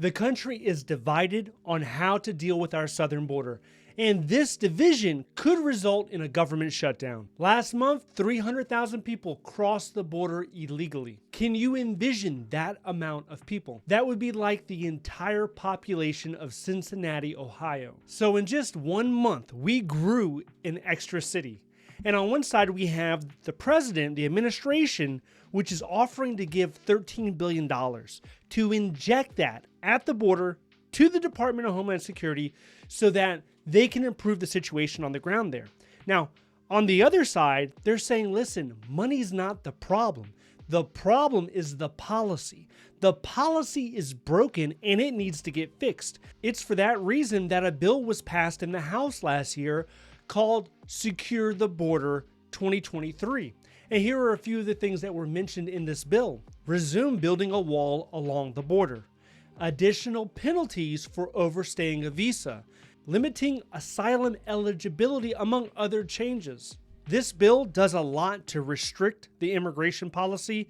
The country is divided on how to deal with our southern border, and this division could result in a government shutdown. Last month, 300,000 people crossed the border illegally. Can you envision that amount of people? That would be like the entire population of Cincinnati, Ohio. So in just 1 month, we grew an extra city. And on one side, we have the president, the administration, which is offering to give $13 billion to inject that at the border to the Department of Homeland Security so that they can improve the situation on the ground there. Now, on the other side, they're saying, listen, money's not the problem. The problem is the policy. The policy is broken and it needs to get fixed. It's for that reason that a bill was passed in the House last year called Secure the Border 2023. And here are a few of the things that were mentioned in this bill. Resume building a wall along the border. Additional penalties for overstaying a visa. Limiting asylum eligibility, among other changes. This bill does a lot to restrict the immigration policy,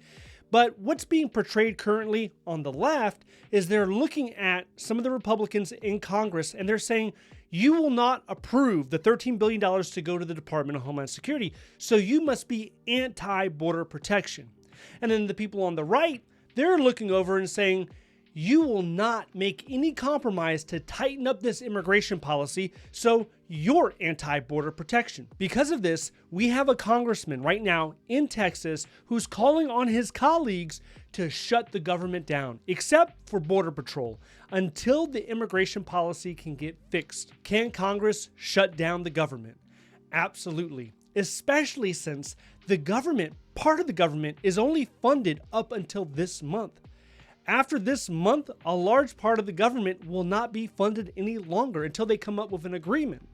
but what's being portrayed currently on the left is they're looking at some of the Republicans in Congress and they're saying, you will not approve the $13 billion to go to the Department of Homeland Security, so you must be anti-border protection. And then the people on the right, they're looking over and saying, you will not make any compromise to tighten up this immigration policy, so you're anti-border protection. Because of this, we have a congressman right now in Texas who's calling on his colleagues to shut the government down, except for Border Patrol, until the immigration policy can get fixed. Can Congress shut down the government? Absolutely, especially since the government, part of the government, is only funded up until this month. After this month, a large part of the government will not be funded any longer until they come up with an agreement.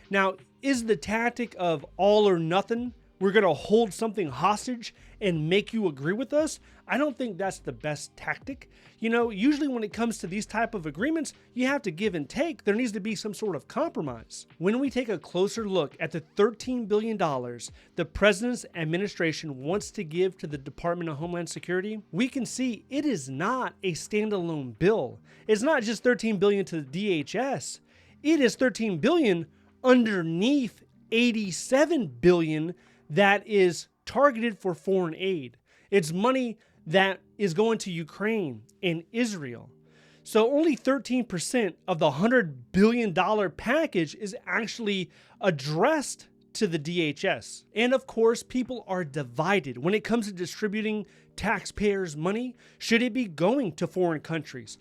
Now, is the tactic of all or nothing, we're going to hold something hostage and make you agree with us? I don't think that's the best tactic. You know, usually when it comes to these type of agreements, you have to give and take. There needs to be some sort of compromise. When we take a closer look at the $13 billion the president's administration wants to give to the Department of Homeland Security, we can see it is not a standalone bill. It's not just $13 billion to the DHS. It is $13 billion underneath $87 billion that is targeted for foreign aid. It's money that is going to Ukraine and Israel. So only 13% of the $100 billion package is actually addressed to the DHS. And of course, people are divided when it comes to distributing taxpayers' money. Should it be going to foreign countries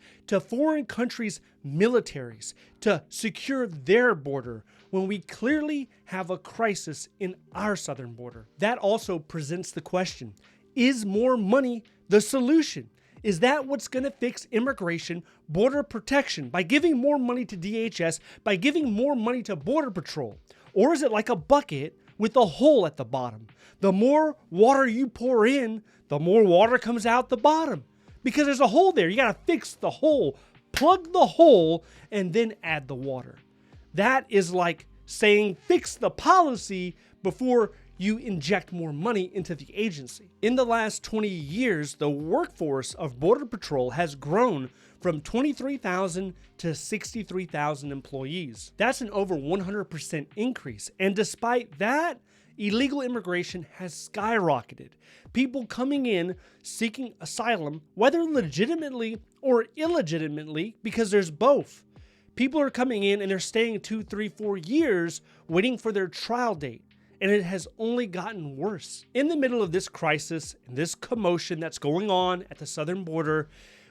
militaries, to secure their border when we clearly have a crisis in our southern border? That also presents the question, is more money the solution? Is that what's going to fix immigration, border protection, by giving more money to DHS, by giving more money to Border Patrol? Or is it like a bucket with a hole at the bottom? The more water you pour in, the more water comes out the bottom. Because there's a hole there. You got to fix the hole, plug the hole, and then add the water. That is like saying fix the policy before you inject more money into the agency. In the last 20 years, the workforce of Border Patrol has grown from 23,000 to 63,000 employees. That's an over 100% increase. And despite that, illegal immigration has skyrocketed. People coming in seeking asylum, whether legitimately or illegitimately, because there's both. People are coming in and they're staying 2, 3, 4 years waiting for their trial date. And it has only gotten worse. In the middle of this crisis and this commotion that's going on at the southern border,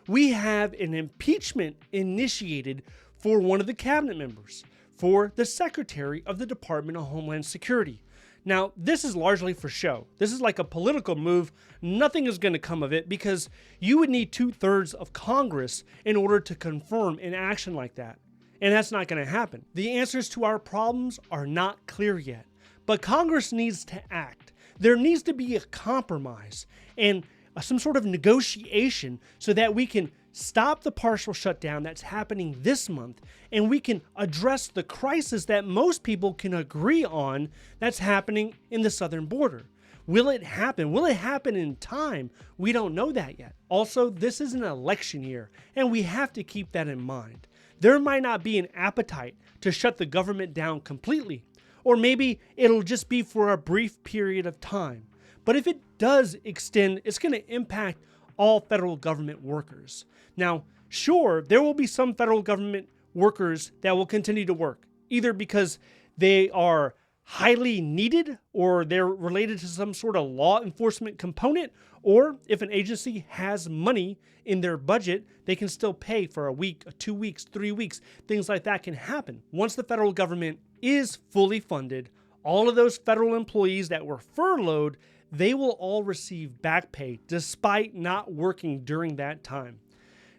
we have an impeachment initiated for one of the cabinet members, for the Secretary of the Department of Homeland Security. Now, this is largely for show. This is like a political move. Nothing is going to come of it because you would need 2/3 of Congress in order to confirm an action like that. And that's not going to happen. The answers to our problems are not clear yet. But Congress needs to act. There needs to be a compromise and some sort of negotiation so that we can stop the partial shutdown that's happening this month and we can address the crisis that most people can agree on that's happening in the southern border. Will it happen? Will it happen in time? We don't know that yet. Also, this is an election year, and we have to keep that in mind. There might not be an appetite to shut the government down completely, or maybe it'll just be for a brief period of time. But if it does extend, it's going to impact all federal government workers. Now, sure, there will be some federal government workers that will continue to work, either because they are highly needed or they're related to some sort of law enforcement component, or if an agency has money in their budget, they can still pay for a week, 2 weeks, 3 weeks. Things like that can happen. Once the federal government is fully funded, all of those federal employees that were furloughed, they will all receive back pay despite not working during that time.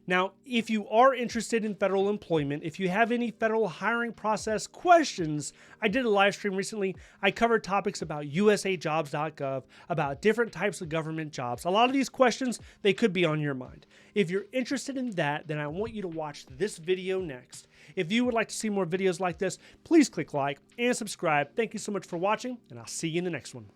Now, if you are interested in federal employment, if you have any federal hiring process questions, I did a live stream recently. I covered topics about usajobs.gov, about different types of government jobs. A lot of these questions, they could be on your mind. If you're interested in that, then I want you to watch this video next. If you would like to see more videos like this, please click like and subscribe. Thank you so much for watching, and I'll see you in the next one.